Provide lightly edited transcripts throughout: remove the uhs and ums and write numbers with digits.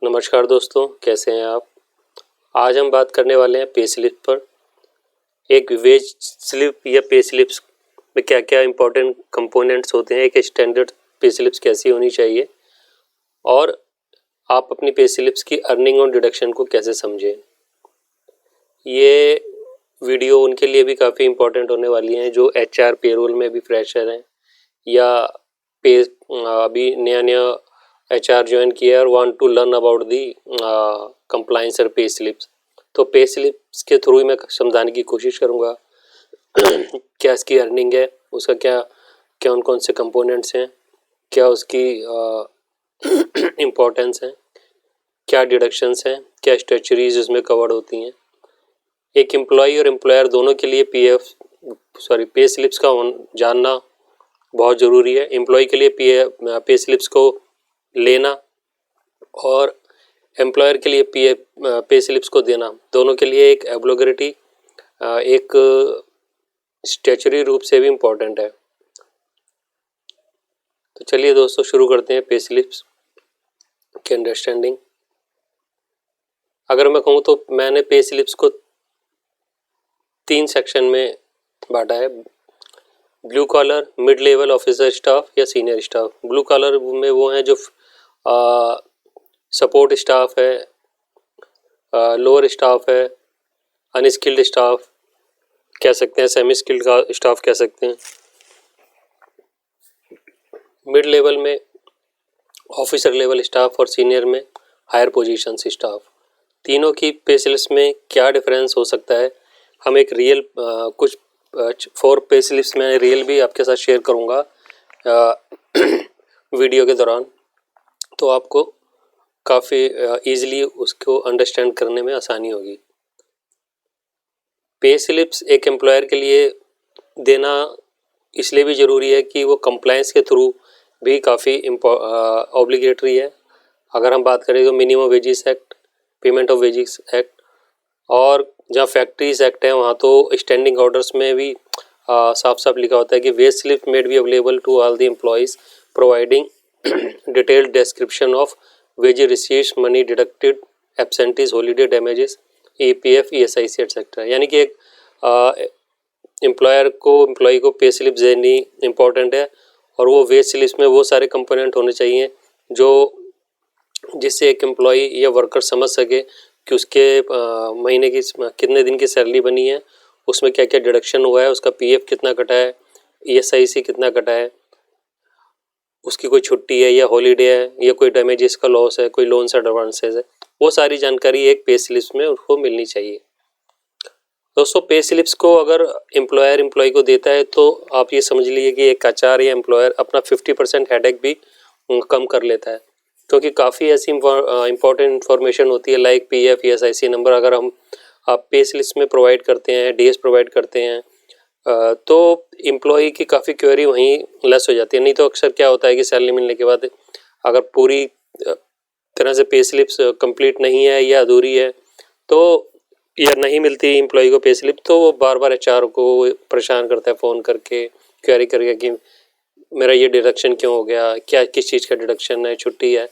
नमस्कार दोस्तों, कैसे हैं आप। आज हम बात करने वाले हैं पे स्लिप पर। एक वेज स्लिप या पे स्लिप्स में क्या क्या इंपॉर्टेंट कंपोनेंट्स होते हैं, एक स्टैंडर्ड पे स्लिप्स कैसी होनी चाहिए और आप अपनी पे स्लिप्स की अर्निंग और डिडक्शन को कैसे समझें। ये वीडियो उनके लिए भी काफ़ी इंपॉर्टेंट होने वाली हैं जो HR पेरोल में भी फ्रेशर हैं या पे अभी नया HR ज्वाइन किया और want to learn about the compliance और पे स्लिप्स। तो पे स्लिप्स के थ्रू ही मैं समझाने की कोशिश करूँगा क्या इसकी अर्निंग है, उसका क्या कौन कौन से कंपोनेंट्स हैं, क्या उसकी इम्पोर्टेंस है, क्या डिडक्शंस हैं, क्या स्ट्रेचरीज उसमें कवर्ड होती हैं। एक एम्प्लॉय और एम्प्लॉयर दोनों के लिए पे स्लिप्स का जानना बहुत ज़रूरी है। एम्प्लॉय के लिए पे स्लिप्स को लेना और एम्प्लॉयर के लिए पे स्लिप्स को देना, दोनों के लिए एक एब्लोगेरिटी एक स्टैच्यूटरी रूप से भी इम्पोर्टेंट है। तो चलिए दोस्तों शुरू करते हैं पे स्लिप्स की अंडरस्टैंडिंग। अगर मैं कहूँ तो मैंने पे स्लिप्स को 3 सेक्शन में बांटा है। Blue collar, mid level officer staff या सीनियर स्टाफ। ब्लू कॉलर में वो हैं जो सपोर्ट स्टाफ है, लोअर स्टाफ है, अनस्किल्ड स्टाफ कह सकते हैं, सेमी स्किल्ड का स्टाफ कह सकते हैं। मिड लेवल में ऑफिसर लेवल स्टाफ और सीनियर में हायर पोजीशन स्टाफ। तीनों की पे स्लिप्स में क्या डिफरेंस हो सकता है, हम एक रियल कुछ 4 पे स्लिप्स में रियल भी आपके साथ शेयर करूँगा वीडियो के दौरान, तो आपको काफ़ी ईजिली उसको अंडरस्टैंड करने में आसानी होगी। पे स्लिप्स एक एम्प्लॉयर के लिए देना इसलिए भी ज़रूरी है कि वो कंप्लायंस के थ्रू भी काफ़ी ऑब्लिगेटरी है। अगर हम बात करें तो minimum wages act, payment of wages act, और जहाँ फैक्ट्रीज एक्ट है वहाँ तो स्टैंडिंग ऑर्डर्स में भी साफ साफ लिखा होता है कि wage slip made be available to all the employees providing detailed description of wages receiveds, money deducted, absentees, holiday damages, EPF, ESIC etcetera. यानी कि एक एम्प्लॉय को पे स्लिप देनी इम्पॉर्टेंट है और वो वेज स्लिप्स में वो सारे कंपोनेंट होने चाहिए जो जिससे एक एम्प्लॉय या वर्कर समझ सके कि उसके महीने की कितने दिन की सैलरी बनी है, उसमें क्या क्या डिडक्शन हुआ है, उसका PF कितना कटा है, ESIC कितना कटा है, उसकी कोई छुट्टी है या हॉलीडे है या कोई डैमेजेस का लॉस है, कोई लोन्स एडवांसेस है, वो सारी जानकारी एक पे स्लिप्स में उसको मिलनी चाहिए। दोस्तों पे स्लिप्स को अगर एम्प्लॉयर एम्प्लॉय को देता है तो आप ये समझ लीजिए कि एक HR या एम्प्लॉयर अपना 50% हेडेक भी कम कर लेता है, क्योंकि काफ़ी ऐसी इंपॉर्टेंट इन्फॉर्मेशन होती है लाइक PF, ESIC नंबर अगर हम आप पे स्लिप्स में प्रोवाइड करते हैं, DS प्रोवाइड करते हैं, तो एम्प्लॉय की काफ़ी क्वेरी वहीं लेस हो जाती है। नहीं तो अक्सर क्या होता है कि सैलरी मिलने के बाद अगर पूरी तरह से पे स्लिप्स कंप्लीट नहीं है या अधूरी है तो या नहीं मिलती एम्प्लॉय को पे स्लिप, तो वो बार बार HR को परेशान करता है फ़ोन करके, क्वेरी करके कि मेरा ये डिडक्शन क्यों हो गया, क्या किस चीज़ का डिडक्शन है, छुट्टी है,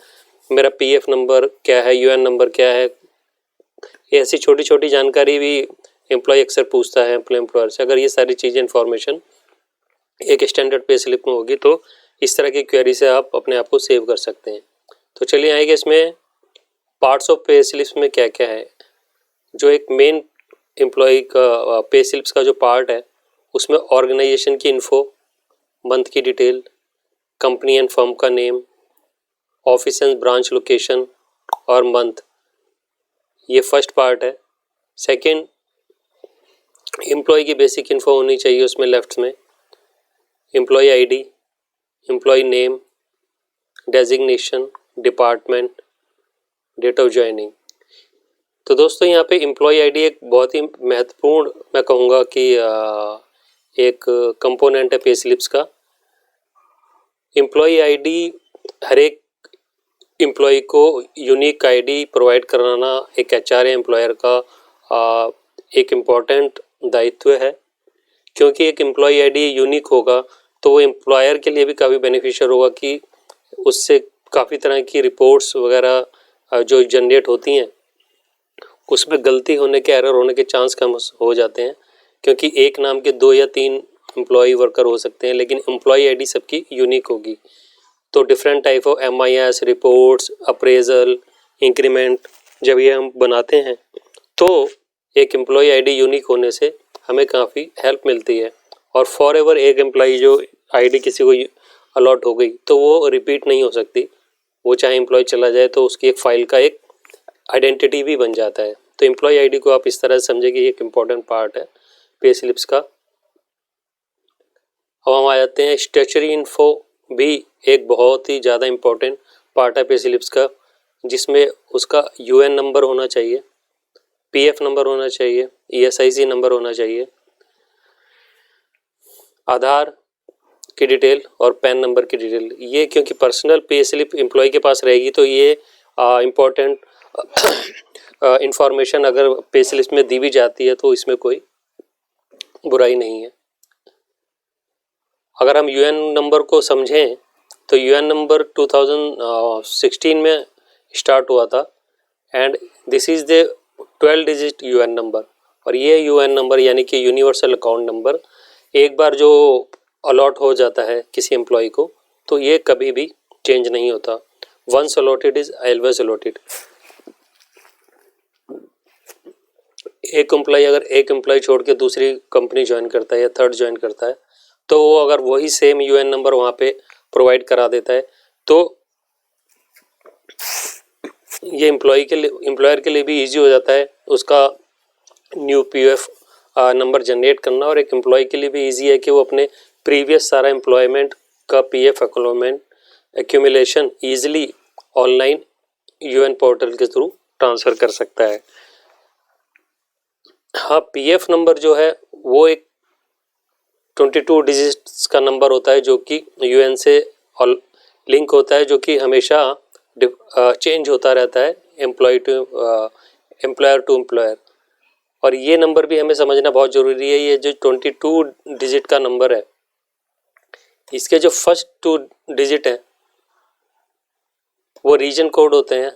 मेरा PF नंबर क्या है, UN नंबर क्या है। ये ऐसी छोटी छोटी जानकारी भी एम्प्लॉय अक्सर पूछता है अपने एम्प्लॉयर से। अगर ये सारी चीज़ें इन्फॉर्मेशन एक स्टैंडर्ड पे स्लिप में होगी तो इस तरह की क्वेरी से आप अपने आप को सेव कर सकते हैं। तो चलिए आएंगे इसमें पार्ट्स ऑफ पे स्लिप्स में क्या क्या है। जो एक मेन एम्प्लॉय का पे स्लिप्स का जो पार्ट है उसमें ऑर्गेनाइजेशन की इन्फो, मंथ की डिटेल, कंपनी एंड फर्म का name, office and branch location और मंथ, ये फर्स्ट पार्ट है। सेकंड, एम्प्लॉय की बेसिक इन्फो होनी चाहिए उसमें लेफ्ट में, employee ID, employee name, designation, department, date of joining. तो दोस्तों यहाँ पे एम्प्लॉय ID एक बहुत ही महत्वपूर्ण, मैं कहूँगा कि एक कंपोनेंट है पे स्लिप्स का। एम्प्लॉय ID हर एक एम्प्लॉय को यूनिक ID प्रोवाइड कराना एक HR एम्प्लॉयर का एक इम्पॉर्टेंट दायित्व है, क्योंकि एक एम्प्लॉय ID यूनिक होगा तो वो एम्प्लॉयर के लिए भी काफ़ी बेनिफिशियल होगा कि उससे काफ़ी तरह की रिपोर्ट्स वगैरह जो जनरेट होती हैं उसमें गलती होने के, एरर होने के चांस कम हो जाते हैं, क्योंकि एक नाम के 2 या 3 एम्प्लॉय वर्कर हो सकते हैं, लेकिन एम्प्लॉय आईडी सबकी यूनिक होगी। तो different type of MIS reports, appraisal, increment जब ये हम बनाते हैं तो एक एम्प्लॉय आईडी यूनिक होने से हमें काफ़ी हेल्प मिलती है। और फॉर एवर एक एम्प्लॉय जो आईडी किसी को अलॉट हो गई तो वो रिपीट नहीं हो सकती, वो चाहे एम्प्लॉय चला जाए तो उसकी एक फाइल का एक आइडेंटिटी भी बन जाता है। तो एम्प्लॉय आईडी को आप इस तरह से समझे कि एक इम्पॉर्टेंट पार्ट है पे स्लिप्स का। अब हम आ जाते हैं स्टैट्यूटरी इन्फो, भी एक बहुत ही ज़्यादा इम्पोर्टेंट पार्ट है पे स्लिप्स का, जिसमें उसका UN नंबर होना चाहिए, PF नंबर होना चाहिए, ESIC नंबर होना चाहिए, आधार की डिटेल और पैन नंबर की डिटेल। ये क्योंकि पर्सनल पे स्लिप एम्प्लॉय के पास रहेगी तो ये इम्पोर्टेंट इंफॉर्मेशन अगर पे स्लिप में दी भी जाती है तो इसमें कोई बुराई नहीं है। अगर हम UN नंबर को समझें तो UN नंबर 2016 में स्टार्ट हुआ था and this is the 12 digit UN number. और ये UN नंबर यानी कि यूनिवर्सल अकाउंट नंबर एक बार जो अलॉट हो जाता है किसी एम्प्लॉय को तो ये कभी भी चेंज नहीं होता। Once allotted is always allotted. अगर एक एम्प्लॉय छोड़ के दूसरी कंपनी ज्वाइन करता है या थर्ड ज्वाइन करता है तो वो अगर वही सेम UN नंबर वहाँ पे प्रोवाइड करा देता है तो ये एम्प्लॉयर के लिए भी इजी हो जाता है उसका न्यू PF नंबर जनरेट करना, और एक एम्प्लॉय के लिए भी इजी है कि वो अपने प्रीवियस सारा एम्प्लॉयमेंट का PF accumulation easily online UN portal के थ्रू ट्रांसफ़र कर सकता है। हाँ, PF नंबर जो है वो एक 22 डिजिट्स का नंबर होता है जो कि UN से लिंक होता है, जो कि हमेशा चेंज होता रहता है एम्प्लॉयर टू एम्प्लॉयर। और ये नंबर भी हमें समझना बहुत ज़रूरी है। ये जो 22 डिजिट का नंबर है इसके जो फर्स्ट 2 डिजिट हैं वो रीजन कोड होते हैं,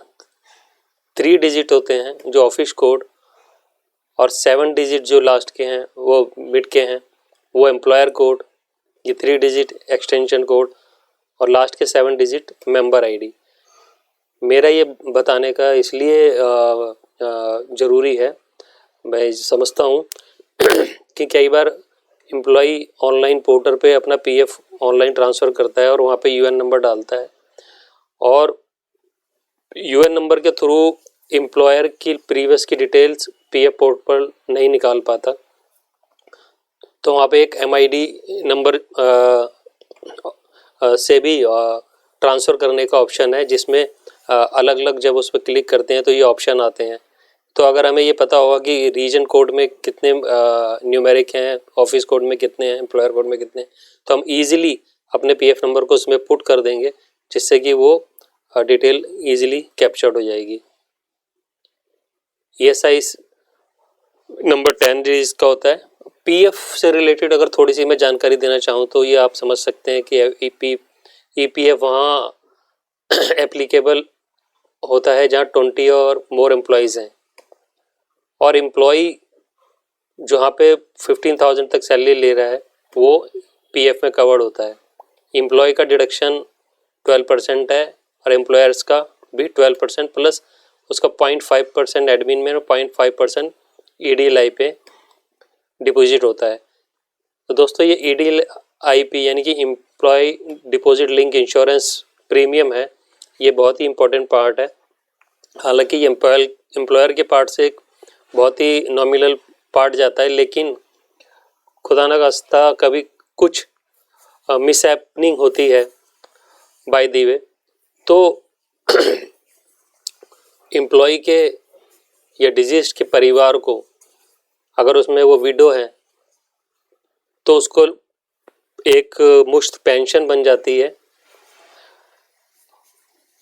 3 डिजिट होते हैं जो ऑफिस कोड, और 7 डिजिट जो लास्ट के हैं वो मिड के हैं वो एम्प्लॉयर कोड, ये 3 डिजिट एक्सटेंशन कोड, और लास्ट के 7 डिजिट मेंबर आईडी। मेरा ये बताने का इसलिए ज़रूरी है, मैं समझता हूँ कि कई बार एम्प्लॉय ऑनलाइन पोर्टल पे अपना PF ऑनलाइन ट्रांसफ़र करता है और वहाँ पे UN नंबर डालता है और UN नंबर के थ्रू एम्प्लॉयर की प्रीवियस की डिटेल्स PF पोर्टल पर नहीं निकाल पाता, तो वहाँ पे एक MID नंबर से भी ट्रांसफ़र करने का ऑप्शन है, जिसमें अलग अलग जब उस पर क्लिक करते हैं तो ये ऑप्शन आते हैं। तो अगर हमें ये पता होगा कि रीजन कोड में कितने न्यूमेरिक हैं, ऑफिस कोड में कितने हैं, एम्प्लॉयर कोड में कितने हैं, तो हम इजीली अपने PF नंबर को उसमें पुट कर देंगे जिससे कि वो डिटेल इजीली कैप्चर्ड हो जाएगी। ESI नंबर 10 डिजिट का होता है। PF से रिलेटेड अगर थोड़ी सी मैं जानकारी देना चाहूँ तो ये आप समझ सकते हैं कि EPF वहाँ एप्लीकेबल होता है जहाँ 20 और मोर एम्प्लॉयज़ हैं, और एम्प्लॉय जहाँ पे 15,000 तक सैलरी ले रहा है वो PF में कवर्ड होता है। एम्प्लॉय का डिडक्शन 12% है और एम्प्लॉयर्स का भी 12% प्लस उसका 0.5% एडमिन में और 0.5% EDLI पे डिपॉजिट होता है। तो दोस्तों ये EDLIP यानी कि employee deposit link insurance premium है, ये बहुत ही इम्पोर्टेंट पार्ट है। हालांकि ये एम्प्लॉयर के पार्ट से एक बहुत ही नॉमिनल पार्ट जाता है, लेकिन खुदा न खास्ता कभी कुछ मिसहैपनिंग होती है बाय द वे तो एम्प्लॉय के या डिजीज्ड के परिवार को अगर उसमें वो विडो है तो उसको एक मुश्त पेंशन बन जाती है,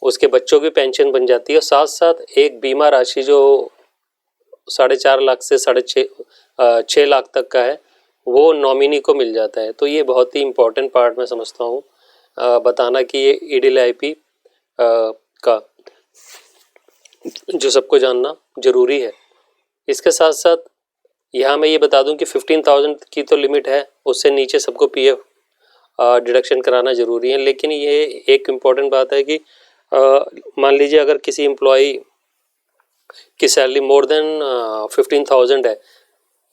उसके बच्चों की पेंशन बन जाती है, और साथ साथ एक बीमा राशि जो 4.5 लाख से 6 लाख तक का है वो नॉमिनी को मिल जाता है। तो ये बहुत ही इम्पोर्टेंट पार्ट मैं समझता हूँ बताना कि ये EDLIP का। जो सबको जानना ज़रूरी है। इसके साथ साथ यहाँ मैं ये बता दूं कि 15,000 की तो लिमिट है, उससे नीचे सबको पीएफ डिडक्शन कराना ज़रूरी है। लेकिन ये एक इम्पॉर्टेंट बात है कि मान लीजिए अगर किसी एम्प्लॉई की सैलरी मोर देन 15,000 है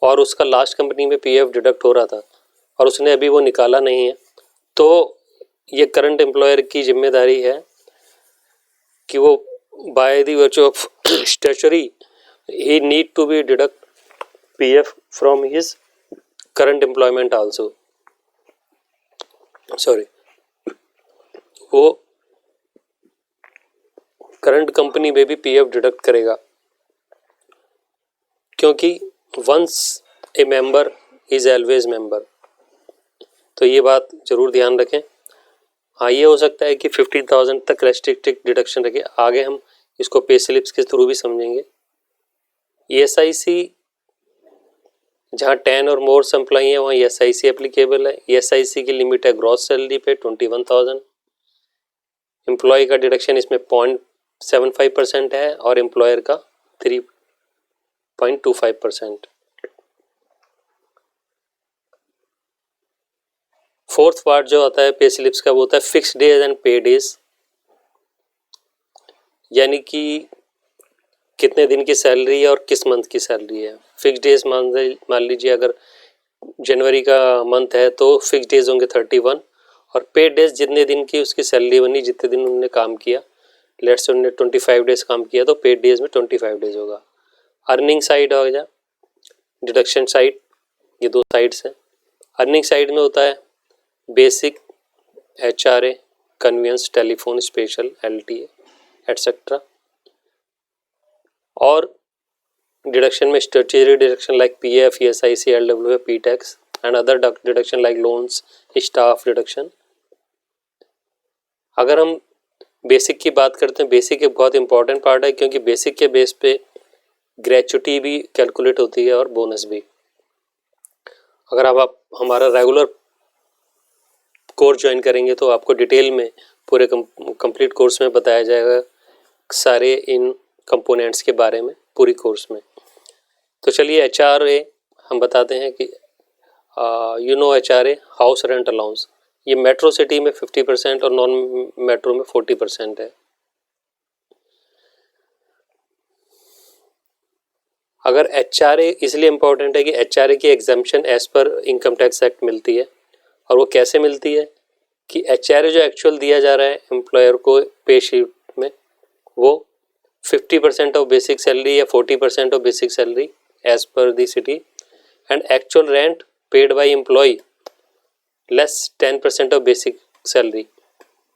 और उसका लास्ट कंपनी में पीएफ डिडक्ट हो रहा था और उसने अभी वो निकाला नहीं है, तो ये करंट एम्प्लॉयर की जिम्मेदारी है कि वो by the virtue of statutory he need to be deduct PF from his current employment also. Sorry, वो करंट कंपनी में भी पीएफ डिडक्ट करेगा, क्योंकि once a member is always member. तो ये बात जरूर ध्यान रखें। हाँ, ये हो सकता है कि 15,000 तक रेस्ट्रिक्टेड डिडक्शन रखे, आगे हम इसको पे स्लिप्स के थ्रू भी समझेंगे। ESIC जहाँ 10 और मोर एम्प्लॉई है वहाँ ESIC एप्लीकेबल है। ESIC की लिमिट है ग्रॉस सैलरी पे 21,000। एम्प्लॉय का डिडक्शन इसमें 0.75% है और एम्प्लॉयर का 3.25%। फोर्थ पार्ट जो आता है पे स्लिप्स का वो होता है फिक्स्ड डेज एंड पे डेज, यानी कि कितने दिन की सैलरी है और किस मंथ की सैलरी है। फिक्स डेज मान लीजिए अगर जनवरी का मंथ है तो फिक्स डेज होंगे 31 और पेड डेज जितने दिन की उसकी सैलरी बनी, जितने दिन उन्होंने काम किया, लेट्स से उन्होंने 25 डेज काम किया तो पेड डेज में 25 डेज होगा। अर्निंग साइड हो जाए, डिडक्शन साइड, ये दो साइड्स हैं। अर्निंग साइड में होता है basic, HRA, convenience, telephone, special, LTA etcetera. और डिडक्शन में statutory deduction like PF, ESIC, LWA, P-tax and other deduction like loans, staff deduction. अगर हम बेसिक की बात करते हैं, बेसिक एक बहुत इंपॉर्टेंट पार्ट है, क्योंकि बेसिक के बेस पे ग्रेचुटी भी कैलकुलेट होती है और बोनस भी। अगर आप हमारा रेगुलर कोर्स ज्वाइन करेंगे तो आपको डिटेल में पूरे कंप्लीट कोर्स में बताया जाएगा सारे इन कंपोनेंट्स के बारे में पूरी कोर्स में। तो चलिए HRA हम बताते हैं कि HRA हाउस रेंट अलाउंस, ये मेट्रो सिटी में 50% और नॉन मेट्रो में 40% है। अगर HRA इसलिए इम्पोर्टेंट है कि HRA की exemption as per income tax act मिलती है। और वो कैसे मिलती है कि HRA जो एक्चुअल दिया जा रहा है एम्प्लॉयर को पे शीट में, वो 50% ऑफ बेसिक सैलरी या 40% of basic salary as per the city, and actual rent paid by employee less 10% of basic salary.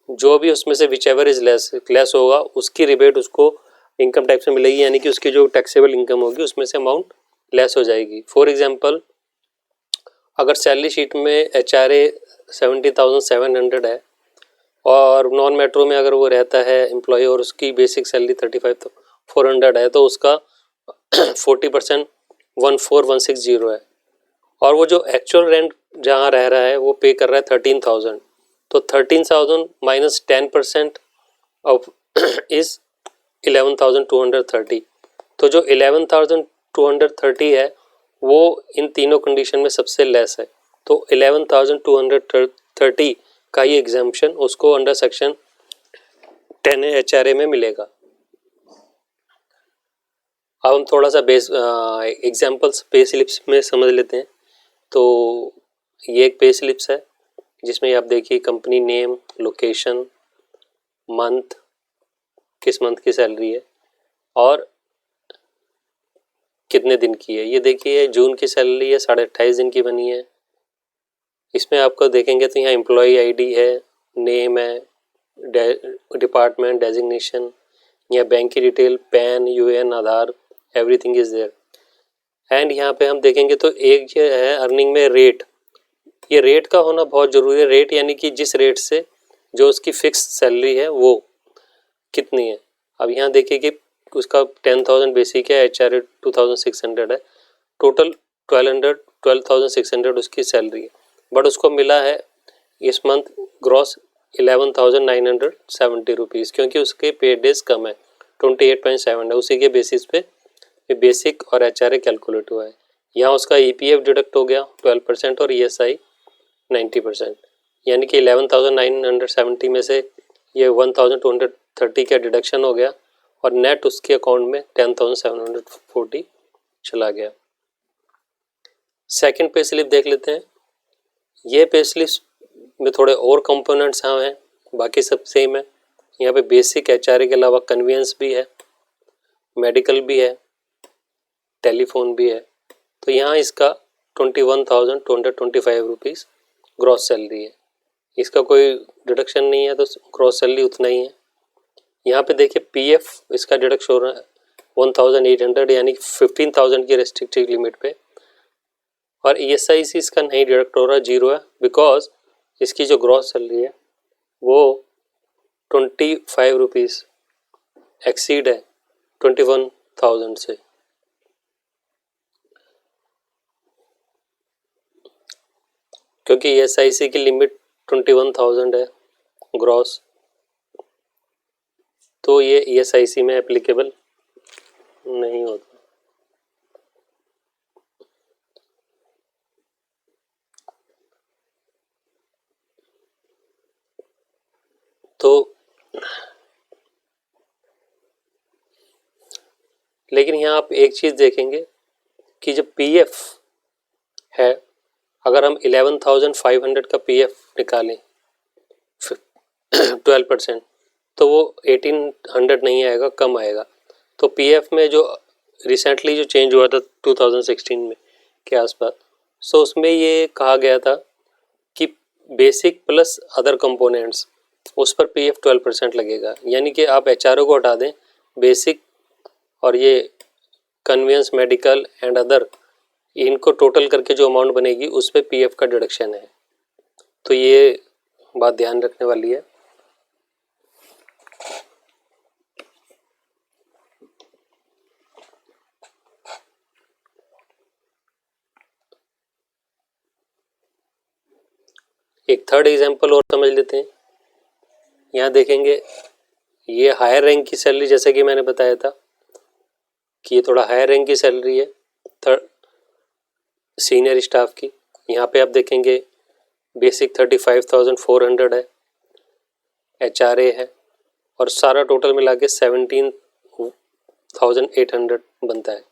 जो भी उसमें से विच एवर इज लेस होगा उसकी रिबेट उसको इनकम टैक्स में मिलेगी, यानी कि उसकी जो टैक्सेबल इनकम होगी उसमें से अमाउंट लेस हो जाएगी। फॉर एग्जांपल, अगर सैलरी शीट में HRA 70,700 है और नॉन मेट्रो में अगर वो रहता है एम्प्लॉय और उसकी बेसिक सैलरी 35,400 है तो उसका 40% 14,160 है। और वो जो एक्चुअल रेंट जहाँ रह रहा है वो पे कर रहा है 13,000, तो 13,000 माइनस 10% ऑफ इज 11,230। तो जो 11,230 है वो इन तीनों कंडीशन में सबसे लेस है, तो 11,230 का ये एग्जाम्पशन उसको अंडर सेक्शन 10A HRA में मिलेगा। अब हम थोड़ा सा बेस एग्जाम्पल्स पे स्लिप्स में समझ लेते हैं। तो ये एक पे स्लिप्स है जिसमें आप देखिए कंपनी नेम, लोकेशन, मंथ, किस मंथ की सैलरी है और कितने दिन की है। ये देखिए जून की सैलरी है, 28.5 दिन की बनी है। इसमें आपको देखेंगे तो यहाँ एम्प्लॉय ID है, नेम है, डिपार्टमेंट डेजिग्नेशन, या बैंक की detail, PAN, UN, Aadhaar, everything is there. And यहाँ पे हम देखेंगे तो एक ये है अर्निंग में रेट। ये रेट का होना बहुत ज़रूरी है। रेट यानी कि जिस रेट से जो उसकी फिक्स सैलरी है वो कितनी है। अब यहाँ देखिए कि उसका 10,000 बेसिक है, HRA 2,600 है, टोटल 12,600 उसकी सैलरी है, बट उसको मिला है इस मंथ ग्रॉस 11,970 रुपीज़, क्योंकि उसके पे डेज कम है। 28.7 है, उसी के बेसिस पे ये बेसिक और HRA कैलकुलेट हुआ है। यहाँ उसका EPF डिडक्ट हो गया 12% और ESI 90%, यानी कि 11,970 में से ये 1,230 का डिडक्शन हो गया और नेट उसके अकाउंट में 10,740 चला गया। सेकंड पे स्लिप देख लेते हैं। ये पे स्लिप में थोड़े और कंपोनेंट्स हैं, बाकी सब सेम है। यहाँ पे बेसिक HRA के अलावा कन्वीनियंस भी है, मेडिकल भी है, टेलीफोन भी है। तो यहाँ इसका 21,225 रुपीज़ ग्रॉस सैलरी है, इसका कोई डिडक्शन नहीं है तो ग्रॉस सैलरी उतना ही है। यहाँ पे देखिए PF इसका डिडक्शन हो रहा है 1,800, यानी 15,000 की रेस्ट्रिक्टेड लिमिट पे, और ESI इसका नहीं डिडक्ट हो रहा, 0 है, बिकॉज इसकी जो ग्रॉस सैलरी है वो 25 रुपीज़ एक्सीड है 21,000 से। क्योंकि ESIC की लिमिट 21,000 है ग्रॉस, तो ये ESIC में एप्लीकेबल नहीं होता। तो लेकिन यहाँ आप एक चीज़ देखेंगे कि जो PF है, अगर हम 11,500 का PF निकालें 12%, तो वो 1,800 नहीं आएगा, कम आएगा। तो PF में जो रिसेंटली जो चेंज हुआ था 2016 में के आसपास, सो उसमें ये कहा गया था कि बेसिक प्लस अदर कंपोनेंट्स उस पर PF 12% लगेगा, यानी कि आप HRO को हटा दें, बेसिक और ये कन्वीनियंस, मेडिकल एंड अदर, इनको टोटल करके जो अमाउंट बनेगी उस पर PF का डिडक्शन है। तो ये बात ध्यान रखने वाली है। एक थर्ड एग्जांपल और समझ लेते हैं। यहाँ देखेंगे ये हायर रैंक की सैलरी, जैसे कि मैंने बताया था कि ये थोड़ा हायर रैंक की सैलरी है थर्ड सीनियर स्टाफ की। यहाँ पे आप देखेंगे बेसिक 35,400 है, HRA है, और सारा टोटल मिला के 17,800 बनता है।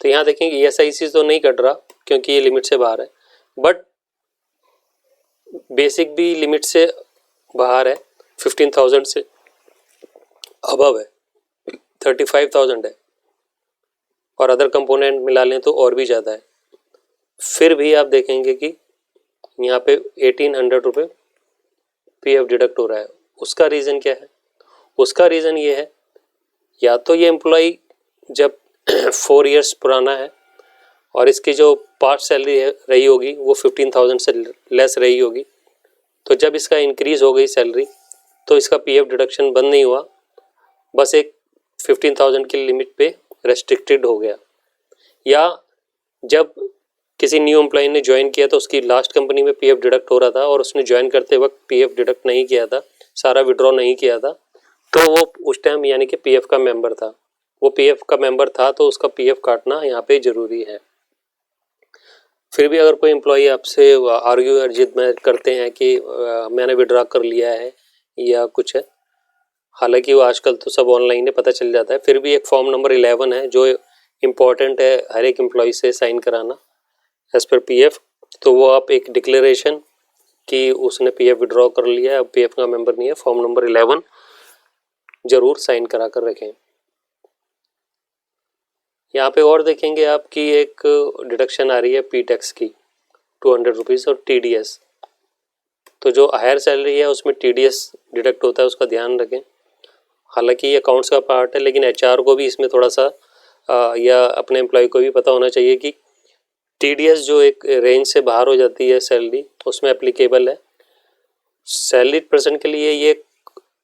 तो यहाँ देखेंगे ESIC तो नहीं कट रहा क्योंकि ये लिमिट से बाहर है, बट बेसिक भी लिमिट से बाहर है, 15,000 से अबव है, 35,000 है, और अदर कंपोनेंट मिला लें तो और भी ज़्यादा है। फिर भी आप देखेंगे कि यहाँ पे 1,800 रुपये PF डिडक्ट हो रहा है। उसका रीज़न क्या है? उसका रीज़न ये है, या तो ये एम्प्लॉई जब 4 इयर्स पुराना है और इसकी जो पास्ट सैलरी रही होगी वो 15,000 से लेस रही होगी, तो जब इसका इंक्रीज़ हो गई सैलरी तो इसका PF डिडक्शन बंद नहीं हुआ, बस एक 15,000 की लिमिट पे रेस्ट्रिक्टेड हो गया। या जब किसी न्यू एम्प्लॉई ने ज्वाइन किया तो उसकी लास्ट कंपनी में PF डिडक्ट हो रहा था और उसने ज्वाइन करते वक्त PF डिडक्ट नहीं किया था, सारा विड्रॉ नहीं किया था, तो वो उस टाइम यानी कि PF का मेंबर था, वो PF का मेंबर था, तो उसका PF काटना यहाँ पे ज़रूरी है। फिर भी अगर कोई एम्प्लॉई आपसे आर्ग्यू और जिद में करते हैं कि मैंने विड्रॉ कर लिया है या कुछ है, हालांकि वो आजकल तो सब ऑनलाइन है, पता चल जाता है, फिर भी एक फॉर्म नंबर 11 है जो इम्पॉर्टेंट है हर एक एम्प्लॉय से साइन कराना एज पर PF। तो वो आप एक डिक्लेरेशन कि उसने PF विड्रॉ कर लिया है, अब PF का मेंबर नहीं है, फॉर्म नंबर 11 ज़रूर साइन करा कर रखें। यहाँ पे और देखेंगे आपकी एक डिडक्शन आ रही है P-टैक्स की 200 रुपीज़ और TDS। तो जो हायर सैलरी है उसमें TDS डिडक्ट होता है, उसका ध्यान रखें। हालांकि ये अकाउंट्स का पार्ट है, लेकिन HR को भी इसमें थोड़ा सा या अपने एम्प्लॉय को भी पता होना चाहिए कि TDS जो एक रेंज से बाहर हो जाती है सैलरी, उसमें एप्लीकेबल है। सैलरी पर्सन के लिए ये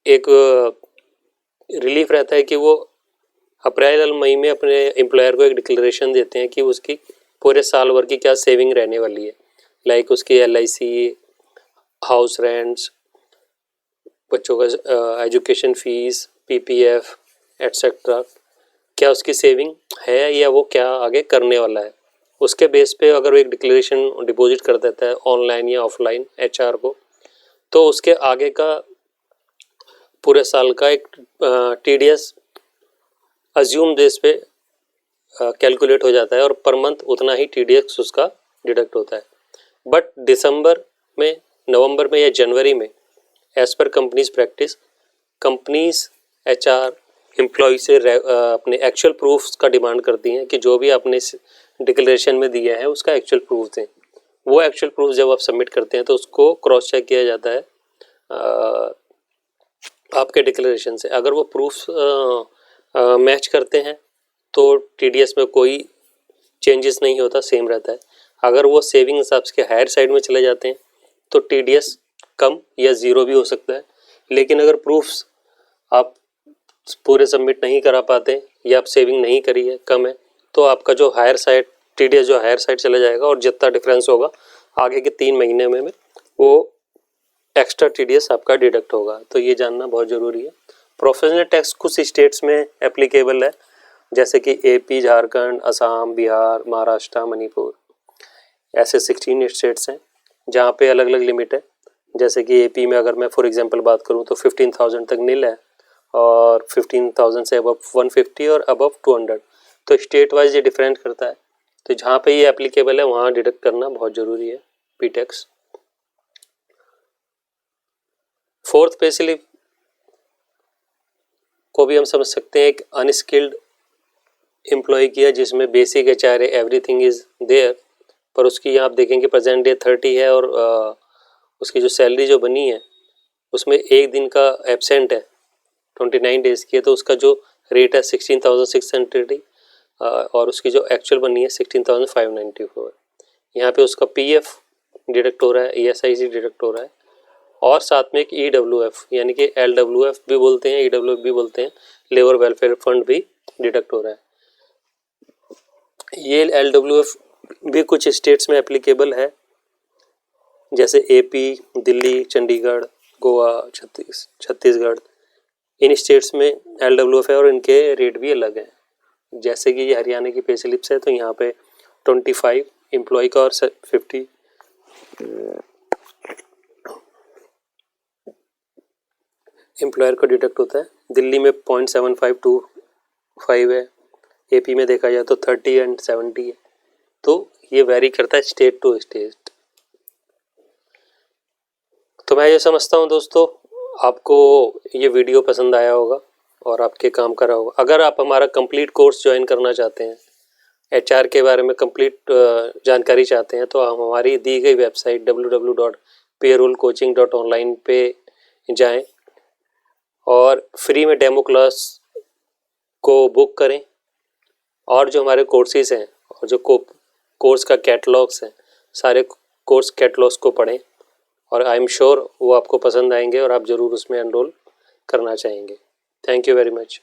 एक रिलीफ रहता है कि वो अप्रैल और मई में अपने एम्प्लॉयर को एक डिक्लेरेशन देते हैं कि उसकी पूरे साल भर की क्या सेविंग रहने वाली है, लाइक उसकी LIC, हाउस रेंट्स, बच्चों का एजुकेशन फीस, PPF एट्सेट्रा, क्या उसकी सेविंग है या वो क्या आगे करने वाला है, उसके बेस पे अगर वो एक डिक्लेरेशन डिपॉजिट कर देता है ऑनलाइन या ऑफलाइन एचआर को, तो उसके आगे का पूरे साल का एक टीडीएस अज्यूम बेस पे कैलकुलेट हो जाता है और पर मंथ उतना ही टीडीएस उसका डिडक्ट होता है। बट दिसंबर में, नवंबर में या जनवरी में as per companies practice, companies HR employee से अपने एक्चुअल प्रूफ्स का डिमांड करती हैं कि जो भी आपने डिक्लेरेशन में दिया है उसका एक्चुअल प्रूफ दें। वो एक्चुअल प्रूफ जब आप सबमिट करते हैं तो उसको क्रॉस चेक किया जाता है आपके डिक्लेरेशन से। अगर वो प्रूफ्स मैच करते हैं तो टीडीएस में कोई चेंजेस नहीं होता, सेम रहता है। अगर वो सेविंग्स आपके हायर साइड में चले जाते हैं तो टीडीएस कम या ज़ीरो भी हो सकता है। लेकिन अगर प्रूफ्स आप पूरे सबमिट नहीं करा पाते या आप सेविंग नहीं करी है, कम है, तो आपका जो हायर साइड टीडीएस जो हायर साइड चला जाएगा और जितना डिफरेंस होगा आगे के 3 महीने में वो एक्स्ट्रा टीडीएस आपका डिडक्ट होगा। तो ये जानना बहुत ज़रूरी है। प्रोफेशनल टैक्स कुछ स्टेट्स में एप्लीकेबल है, जैसे कि एपी, झारखंड, असम, बिहार, महाराष्ट्र, मणिपुर, ऐसे 16 स्टेट्स हैं जहाँ पे अलग अलग लिमिट है। जैसे कि एपी में अगर मैं फॉर एग्जांपल बात करूँ तो 15,000 तक नील है और 15,000 से अबव 150 और अबव 200। तो स्टेट वाइज ये डिफरेंट करता है। तो जहाँ पे ये एप्लीकेबल है वहाँ डिडक्ट करना बहुत ज़रूरी है P tax. Fourth pay slip को भी हम समझ सकते हैं एक अनस्किल्ड एम्प्लॉय की है जिसमें basic HR everything is there, पर उसकी आप देखेंगे प्रेजेंट डे 30 है और उसकी जो सैलरी जो बनी है उसमें एक दिन का एब्सेंट है, 29 डेज़ की है, तो उसका जो रेट है 16,600 और उसकी जो एक्चुअल बनी है 16,594। यहाँ पे उसका पीएफ डिडक्ट हो रहा है, ईएसआईसी डिडक्ट हो रहा है और साथ में एक ईडब्ल्यूएफ यानी कि एलडब्ल्यूएफ भी बोलते हैं, ईडब्ल्यूएफ भी बोलते हैं, लेबर वेलफेयर फंड भी डिडक्ट हो रहा है। ये एलडब्ल्यूएफ भी कुछ स्टेट्स में एप्लीकेबल है, जैसे एपी, दिल्ली, चंडीगढ़, गोवा, छत्तीसगढ़। इन स्टेट्स में एलडब्ल्यूएफ है और इनके रेट भी अलग हैं। जैसे कि ये हरियाणा की पे स्लिप्स है तो यहाँ पे 25 एम्प्लॉय का और 50 एम्प्लॉयर का डिडक्ट होता है। दिल्ली में 0.7525 है, एपी में देखा जाए तो 30 एंड 70 है। तो ये वेरी करता है स्टेट टू स्टेट। तो मैं ये समझता हूँ दोस्तों आपको ये वीडियो पसंद आया होगा और आपके काम का रहा होगा। अगर आप हमारा कंप्लीट कोर्स ज्वाइन करना चाहते हैं, एचआर के बारे में कंप्लीट जानकारी चाहते हैं, तो आप हमारी दी गई वेबसाइट www.payrollcoaching.online पे जाएं और फ्री में डेमो क्लास को बुक करें और जो हमारे कोर्सेज हैं और जो कोर्स का कैटलॉग्स हैं, सारे कोर्स कैटलॉग्स को पढ़ें और आई एम श्योर वो आपको पसंद आएंगे और आप ज़रूर उसमें एनरोल करना चाहेंगे। Thank you very much.